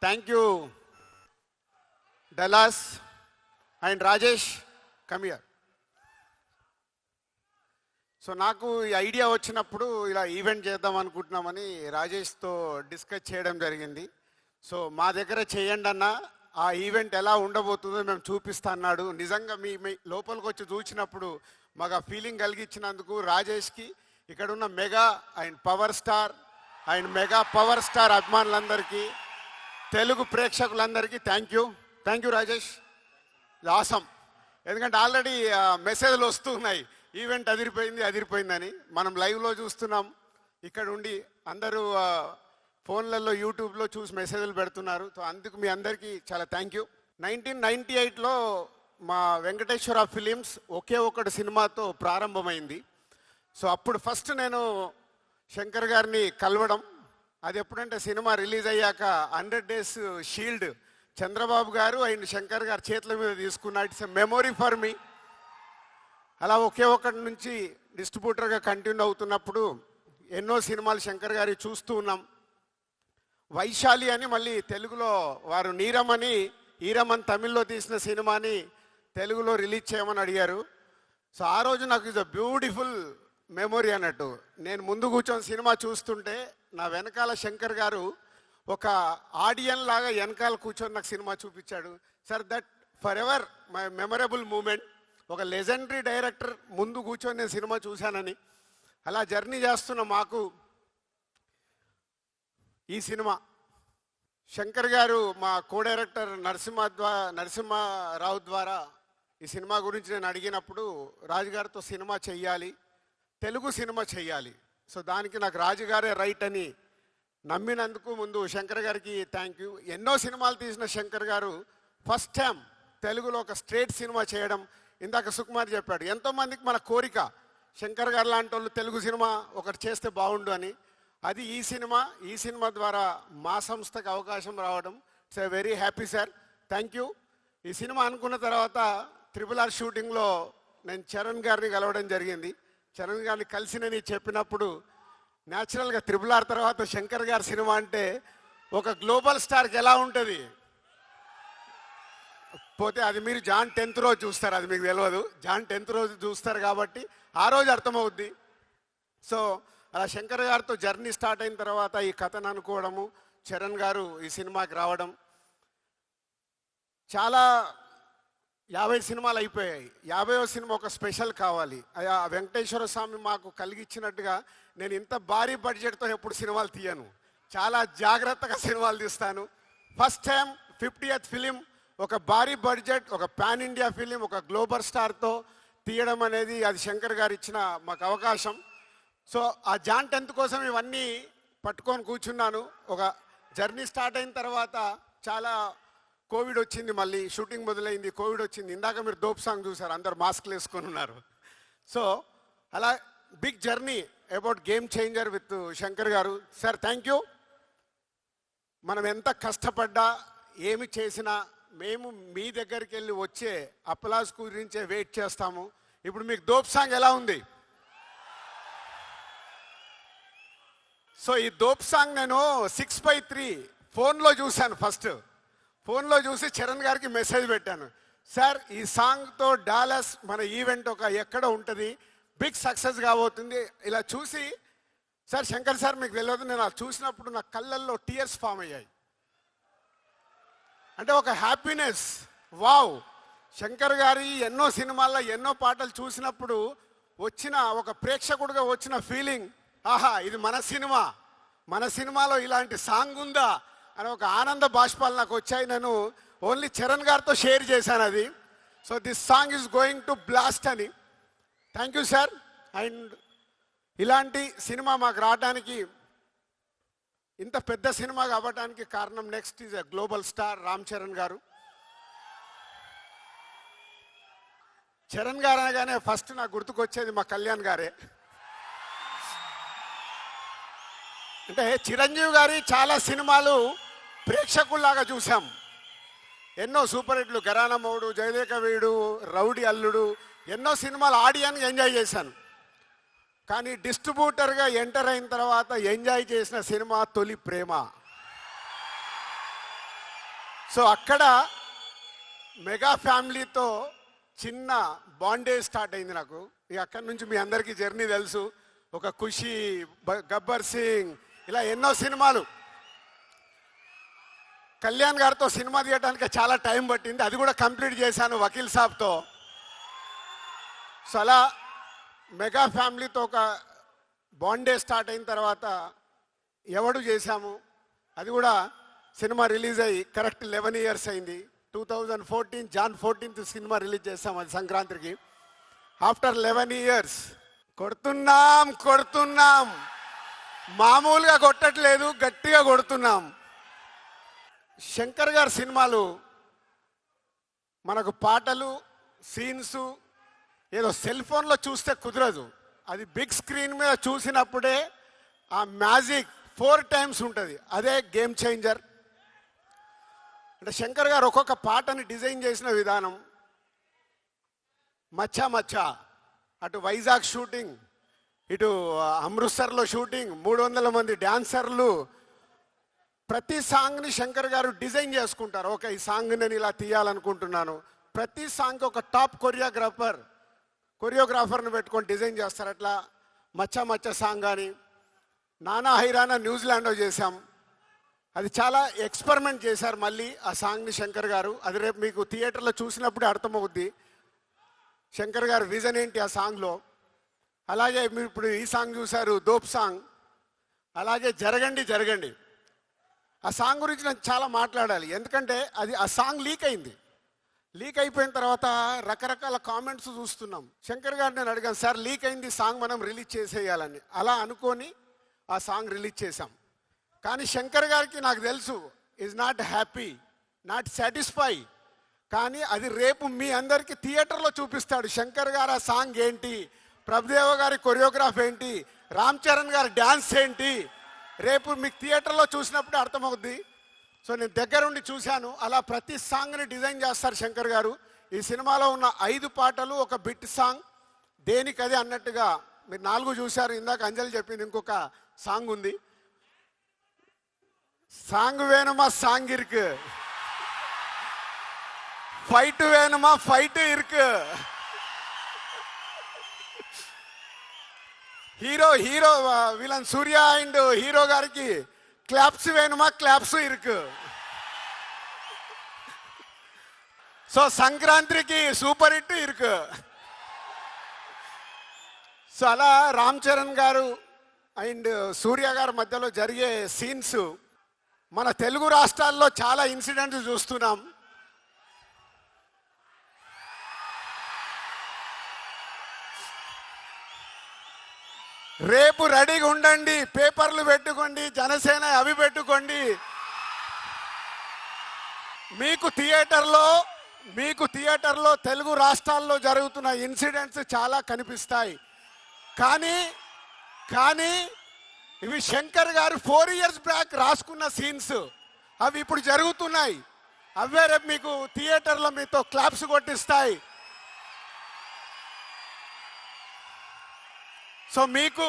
Thank you Dallas and Rajesh come here. So నాకు ఈ idea వచ్చినప్పుడు ఇలా ఈవెంట్ చేద్దాం అనుకుంటున్నామని రాజేష్తో డిస్కస్ చేయడం జరిగింది. సో మా దగ్గర చేయండి అన్న, ఆ ఈవెంట్ ఎలా ఉండబోతుందో మేము చూపిస్తా అన్నాడు. నిజంగా మీ లోపలికి వచ్చి చూసినప్పుడు మాకు ఆ ఫీలింగ్ కలిగించినందుకు రాజేష్కి, ఇక్కడ ఉన్న mega and power star and mega power star అభిమానులందరికీ, తెలుగు ప్రేక్షకులందరికీ థ్యాంక్ యూ రాజేష్. ఆసం. ఎందుకంటే ఆల్రెడీ మెసేజ్లు వస్తున్నాయి, ఈవెంట్ అదిరిపోయిందని. మనం లైవ్లో చూస్తున్నాం, ఇక్కడ ఉండి అందరూ ఫోన్లలో యూట్యూబ్లో చూసి మెసేజ్లు పెడుతున్నారు. సో అందుకు మీ అందరికీ చాలా థ్యాంక్ యూ. 1998లో మా వెంకటేశ్వర ఫిలిమ్స్ ఒకే ఒకటి సినిమాతో ప్రారంభమైంది. సో అప్పుడు ఫస్ట్ నేను శంకర్ గారిని కలవడం, అది ఎప్పుడంటే సినిమా రిలీజ్ అయ్యాక 100 Days షీల్డ్ చంద్రబాబు గారు అండ్ శంకర్ గారు చేతుల మీద తీసుకున్నా. It's a memory for me. అలా ఒకే ఒకటి నుంచి డిస్ట్రిబ్యూటర్గా కంటిన్యూ అవుతున్నప్పుడు ఎన్నో సినిమాలు శంకర్ గారి చూస్తూ ఉన్నాం. వైశాలి అని మళ్ళీ తెలుగులో వారు నీరమని ఈరమన్ తమిళ్లో తీసిన సినిమాని తెలుగులో రిలీజ్ చేయమని అడిగారు. సో ఆ రోజు నాకు ఇది బ్యూటిఫుల్ మెమొరీ అన్నట్టు. నేను ముందు కూర్చొని సినిమా చూస్తుంటే నా వెనకాల శంకర్ గారు ఒక ఆడియన్ లాగా వెనకాల కూర్చొని నాకు సినిమా చూపించాడు. Sir that forever my memorable moment. ఒక లెజెండరీ డైరెక్టర్ ముందు కూర్చొని నేను సినిమా చూశానని. అలా జర్నీ చేస్తున్న మాకు ఈ సినిమా శంకర్ గారు మా కో డైరెక్టర్ నరసింహారావు ద్వారా ఈ సినిమా గురించి నేను అడిగినప్పుడు రాజుగారితో సినిమా చెయ్యాలి, తెలుగు సినిమా చెయ్యాలి. సో దానికి నాకు రాజుగారే రైట్ అని నమ్మినందుకు ముందు శంకర్ గారికి థ్యాంక్ యూ. ఎన్నో సినిమాలు తీసిన శంకర్ గారు ఫస్ట్ టైం తెలుగులో ఒక స్ట్రేట్ సినిమా చేయడం. ఇందాక సుకుమార్ చెప్పాడు, ఎంతోమందికి మన కోరిక శంకర్ గారు లాంటి వాళ్ళు తెలుగు సినిమా ఒకటి చేస్తే బాగుండు అని. అది ఈ సినిమా ద్వారా మా సంస్థకు అవకాశం రావడం. It's a very happy sir, thank you. ఈ సినిమా అనుకున్న తర్వాత RRR షూటింగ్లో నేను చరణ్ గారిని కలవడం జరిగింది. చరణ్ గారిని కలిసినని చెప్పినప్పుడు న్యాచురల్గా RRR తర్వాత శంకర్ గారి సినిమా అంటే ఒక గ్లోబల్ స్టార్కి ఎలా ఉంటుంది పోతే అది మీరు జాన్ 10th రోజు చూస్తారు, అది మీకు తెలియదు. జాన్ 10th రోజు చూస్తారు కాబట్టి ఆ రోజు అర్థమవుద్ది. సో అలా శంకర్ గారితో జర్నీ స్టార్ట్ అయిన తర్వాత ఈ కథను అనుకోవడము, చరణ్ గారు ఈ సినిమాకి రావడం, చాలా 50 సినిమాలు అయిపోయాయి. 50వ సినిమా ఒక స్పెషల్ కావాలి. ఆ వెంకటేశ్వర స్వామి మాకు కలిగించినట్టుగా నేను ఇంత భారీ బడ్జెట్తో ఎప్పుడు సినిమాలు తీయను, చాలా జాగ్రత్తగా సినిమాలు తీస్తాను. ఫస్ట్ టైం 50th ఫిలిం ఒక భారీ బడ్జెట్, ఒక పాన్ ఇండియా ఫిలిం, ఒక గ్లోబల్ స్టార్తో తీయడం అనేది అది శంకర్ గారు ఇచ్చిన మాకు అవకాశం. సో ఆ జాన్ 10th కోసం ఇవన్నీ పట్టుకొని కూర్చున్నాను. ఒక జర్నీ స్టార్ట్ అయిన తర్వాత చాలా కోవిడ్ వచ్చింది, మళ్ళీ షూటింగ్ మొదలైంది, కోవిడ్ వచ్చింది. ఇందాక మీరు దోప్ సాంగ్ చూసారు, అందరు మాస్క్లు వేసుకొని ఉన్నారు. సో అలా big journey about game changer with Shankar garu. Sir thank you. మనం ఎంత కష్టపడ్డా ఏమి చేసినా మేము మీ దగ్గరికి వెళ్ళి వచ్చే అప్లాస్ గురించే వెయిట్ చేస్తాము. ఇప్పుడు మీకు దోప్ సాంగ్ ఎలా ఉంది? సో ఈ దోప్ సాంగ్ నేను 6/3 ఫోన్లో చూశాను. ఫస్ట్ ఫోన్లో చూసి చరణ్ గారికి మెసేజ్ పెట్టాను, సార్ ఈ సాంగ్తో డాలస్ మన ఈవెంట్ ఒక ఎక్కడ ఉంటుంది, బిగ్ సక్సెస్ కాబోతుంది. ఇలా చూసి సార్ శంకర్ సార్ మీకు తెలియదు, నేను అది చూసినప్పుడు నా కళ్ళల్లో టీయర్స్ ఫామ్ అయ్యాయి. అంటే ఒక హ్యాపీనెస్. వావ్, శంకర్ గారి ఎన్నో సినిమాల్లో ఎన్నో పాటలు చూసినప్పుడు వచ్చిన ఒక ప్రేక్షకుడిగా వచ్చిన ఫీలింగ్, ఆహా ఇది మన సినిమాలో ఇలాంటి సాంగ్ ఉందా అని ఒక ఆనంద బాష్పాలు నాకు వచ్చాయి. నేను ఓన్లీ చరణ్ గారితో షేర్ చేశాను అది. So this song is going to blast అని. Thank you sir. అండ్ ఇలాంటి సినిమా మాకు రావడానికి, ఇంత పెద్ద సినిమా అవ్వడానికి కారణం next is a global star Ram Charan garu. Charan గారు అనగానే ఫస్ట్ నాకు గుర్తుకొచ్చేది మా కళ్యాణ్ గారే. అంటే చిరంజీవి గారి చాలా సినిమాలు ప్రేక్షకుల్లాగా చూసాం. ఎన్నో సూపర్ హిట్లు, ఘరానా మొగుడు, జయదేక వీడు, రౌడీ అల్లుడు, ఎన్నో సినిమాలు ఆడియన్గా ఎంజాయ్ చేశాను. కానీ డిస్ట్రిబ్యూటర్గా ఎంటర్ అయిన తర్వాత ఎంజాయ్ చేసిన సినిమా తొలి ప్రేమ. సో అక్కడ మెగా ఫ్యామిలీతో చిన్న బాండేజ్ స్టార్ట్ అయింది నాకు. ఇక అక్కడి నుంచి మీ అందరికీ జర్నీ తెలుసు. ఒక ఖుషి, గబ్బర్ సింగ్, ఇలా ఎన్నో సినిమాలు. కళ్యాణ్ గారితో సినిమా తీయడానికి చాలా టైం పట్టింది, అది కూడా కంప్లీట్ చేశాను వకీల్ సాబ్తో. సో అలా మెగా ఫ్యామిలీతో ఒక బాండే స్టార్ట్ అయిన తర్వాత ఎవడు చేశాము, అది కూడా సినిమా రిలీజ్ అయ్యి కరెక్ట్ 11 years అయింది. 2014 Jan 14th సినిమా రిలీజ్ చేసాం, అది సంక్రాంతికి. ఆఫ్టర్ 11 years కొడుతున్నాం, మామూలుగా కొట్టట్లేదు, గట్టిగా కొడుతున్నాం. శంకర్ గారి సినిమాలు మనకు పాటలు, సీన్స్ ఏదో సెల్ ఫోన్లో చూస్తే కుదరదు. అది బిగ్ స్క్రీన్ మీద చూసినప్పుడే ఆ మ్యాజిక్ 4 times ఉంటుంది. అదే గేమ్ చేంజర్. అంటే శంకర్ గారు ఒక్కొక్క పాటని డిజైన్ చేసిన విధానం, మచ్చా మచ్చా, అటు వైజాగ్ షూటింగ్, ఇటు అమృత్సర్లో షూటింగ్, 300 మంది డాన్సర్లు, ప్రతి సాంగ్ని శంకర్ గారు డిజైన్ చేసుకుంటారు. ఓకే, ఈ సాంగ్ నేను ఇలా తీయాలనుకుంటున్నాను. ప్రతి సాంగ్కి ఒక టాప్ కొరియోగ్రాఫర్ని పెట్టుకొని డిజైన్ చేస్తారు. అట్లా మచ్చా మచ్చా సాంగ్ కానీ, నానా హైరానా న్యూజిలాండ్లో చేశాం. అది చాలా ఎక్స్పెరిమెంట్ చేశారు మళ్ళీ ఆ సాంగ్ని శంకర్ గారు. అది రేపు మీకు థియేటర్లో చూసినప్పుడే అర్థమవుద్ది శంకర్ గారు విజన్ ఏంటి ఆ సాంగ్లో. అలాగే మీరు ఇప్పుడు ఈ సాంగ్ చూశారు, దోప్ సాంగ్. అలాగే జరగండి. ఆ సాంగ్ గురించి నేను చాలా మాట్లాడాలి, ఎందుకంటే అది ఆ సాంగ్ లీక్ అయింది. లీక్ అయిపోయిన తర్వాత రకరకాల కామెంట్స్ చూస్తున్నాం. శంకర్ గారు నేను అడిగాను, సార్ లీక్ అయింది సాంగ్, మనం రిలీజ్ చేసేయాలని. అలా అనుకొని ఆ సాంగ్ రిలీజ్ చేశాం. కానీ శంకర్ గారికి నాకు తెలుసు, is not happy, not satisfy. కానీ అది రేపు మీ అందరికీ థియేటర్లో చూపిస్తాడు. శంకర్ గారు ఆ సాంగ్ ఏంటి, ప్రభుదేవ గారి కొరియోగ్రాఫ్ ఏంటి, రామ్ చరణ్ గారి డ్యాన్స్ ఏంటి, రేపు మీకు థియేటర్లో చూసినప్పుడే అర్థమవుద్ది. సో నేను దగ్గరుండి చూశాను. అలా ప్రతి సాంగ్ని డిజైన్ చేస్తారు శంకర్ గారు. ఈ సినిమాలో ఉన్న 5 పాటలు ఒక బిట్ సాంగ్, దేనికదే అన్నట్టుగా. మీరు 4 చూశారు, ఇందాక అంజలి చెప్పింది ఇంకొక సాంగ్ ఉంది. సాంగ్ వేணுమా సాంగ్ ఇరుకు, ఫైట్ వేணுమా ఫైట్ ఇరుకు, hero villain Surya and hero గారికి క్లాప్స్ వేணுమా క్లాప్స్ ఇరుకు. సో సంక్రాంతికి సూపర్ హిట్ ఇరుకు. సో అలా రామ్ చరణ్ గారు అండ్ సూర్య గారి మధ్యలో జరిగే సీన్స్ మన తెలుగు రాష్ట్రాల్లో చాలా ఇన్సిడెంట్స్ చూస్తున్నాం. రేపు రెడీగా ఉండండి, పేపర్లు పెట్టుకోండి, జనసేన అవి పెట్టుకోండి. మీకు థియేటర్లో తెలుగు రాష్ట్రాల్లో జరుగుతున్న ఇన్సిడెంట్స్ చాలా కనిపిస్తాయి. కానీ ఇవి శంకర్ గారు 4 years బ్యాక్ రాసుకున్న సీన్స్, అవి ఇప్పుడు జరుగుతున్నాయి. అవే రేపు మీకు థియేటర్లో మీతో క్లాప్స్ కొట్టిస్తాయి. సో మీకు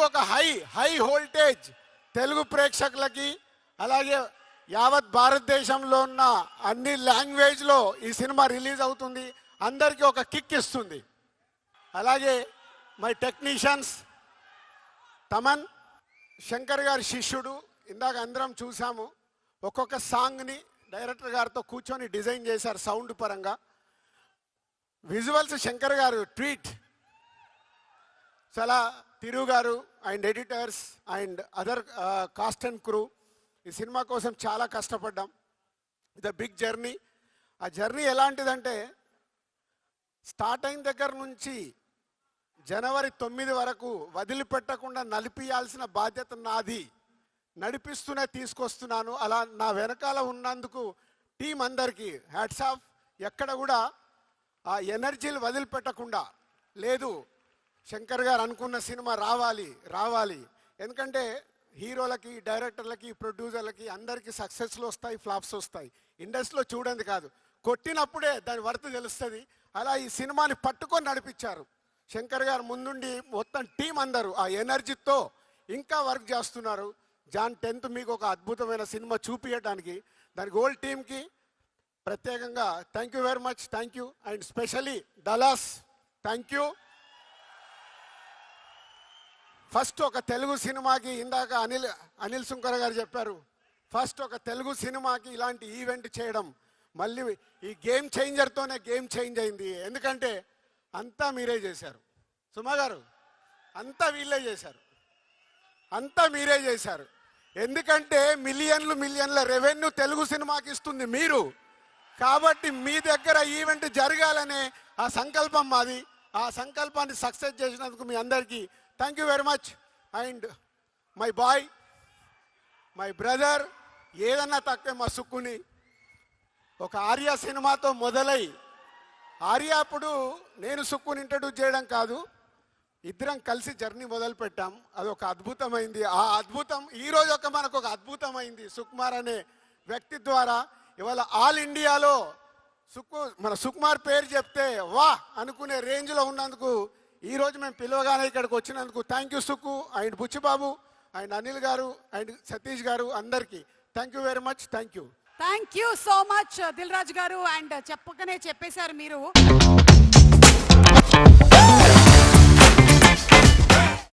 ఒక హై వోల్టేజ్ తెలుగు ప్రేక్షకులకి, అలాగే యావత్ భారతదేశంలో ఉన్న అన్ని లాంగ్వేజ్లో ఈ సినిమా రిలీజ్ అవుతుంది. అందరికీ ఒక కిక్ ఇస్తుంది. అలాగే మై టెక్నీషియన్స్, తమన్ శంకర్ గారి శిష్యుడు. ఇందాక అందరం చూసాము, ఒక్కొక్క సాంగ్ని డైరెక్టర్ గారితో కూర్చొని డిజైన్ చేశారు సౌండ్ పరంగా. విజువల్స్ శంకర్ గారు ట్వీట్. చాలా తిరు గారు and editors and other cost and crew ఈ సినిమా కోసం చాలా కష్టపడ్డాం. ఇది బిగ్ జర్నీ. ఆ జర్నీ ఎలాంటిదంటే, స్టార్ట్ అయిన దగ్గర నుంచి జనవరి 9 వరకు వదిలిపెట్టకుండా నడిపియాల్సిన బాధ్యత నాది. నడిపిస్తూనే తీసుకొస్తున్నాను. అలా నా వెనకాల ఉన్నందుకు టీం అందరికీ హ్యాట్స్ ఆఫ్. ఎక్కడ కూడా ఆ ఎనర్జీలు వదిలిపెట్టకుండా లేదు, శంకర్ గారు అనుకున్న సినిమా రావాలి. ఎందుకంటే హీరోలకి, డైరెక్టర్లకి, ప్రొడ్యూసర్లకి అందరికీ సక్సెస్లు వస్తాయి, ఫ్లాప్స్ వస్తాయి. ఇండస్ట్రీలో చూడండి కాదు, కొట్టినప్పుడే దాని వర్త్ తెలుస్తుంది. అలా ఈ సినిమాని పట్టుకొని నడిపించారు శంకర్ గారు ముందుండి. మొత్తం టీం అందరూ ఆ ఎనర్జీతో ఇంకా వర్క్ చేస్తున్నారు. జాన్ 10th మీకు ఒక అద్భుతమైన సినిమా చూపించడానికి దానికి హోల్ టీమ్కి ప్రత్యేకంగా thank you very much, thank you. And specially Dallas thank you. First ఒక తెలుగు సినిమాకి ఇందాక అనిల్ సుంకర గారు చెప్పారు, ఫస్ట్ ఒక తెలుగు సినిమాకి ఇలాంటి ఈవెంట్ చేయడం మళ్ళీ ఈ గేమ్ చేంజర్తోనే గేమ్ చేంజ్ అయింది. ఎందుకంటే అంతా మీరే చేశారు సుమా గారు, అంతా వీళ్ళే చేశారు, అంతా మీరే చేశారు. ఎందుకంటే మిలియన్ల రెవెన్యూ తెలుగు సినిమాకి ఇస్తుంది మీరు. కాబట్టి మీ దగ్గర ఈవెంట్ జరగాలనే ఆ సంకల్పం మాది. ఆ సంకల్పాన్ని సక్సెస్ చేసినందుకు మీ అందరికీ thank you very much. And my boy, my brother, ఏదన్నా తక్కువ మా సుక్కుని ఒక ఆర్య సినిమాతో మొదలై, ఆర్య అప్పుడు నేను సుక్కుని ఇంట్రడ్యూస్ చేయడం కాదు, ఇద్దరం కలిసి జర్నీ మొదలు పెట్టాం. అదొక అద్భుతమైంది. ఆ అద్భుతం ఈరోజు మనకు ఒక అద్భుతమైంది సుకుమార్ అనే వ్యక్తి ద్వారా. ఇవాళ ఆల్ ఇండియాలో మన సుకుమార్ పేరు చెప్తే వా అనుకునే రేంజ్లో ఉన్నందుకు ఈరోజు మేము పిలవగానే ఇక్కడికి వచ్చినందుకు thank you Sukku and Buchi Babu and Anil garu and Satish garu అందరికీ thank you very much, thank you. Thank you so much Dil Raju garu. And చెప్పకనే చెప్పేశారు మీరు.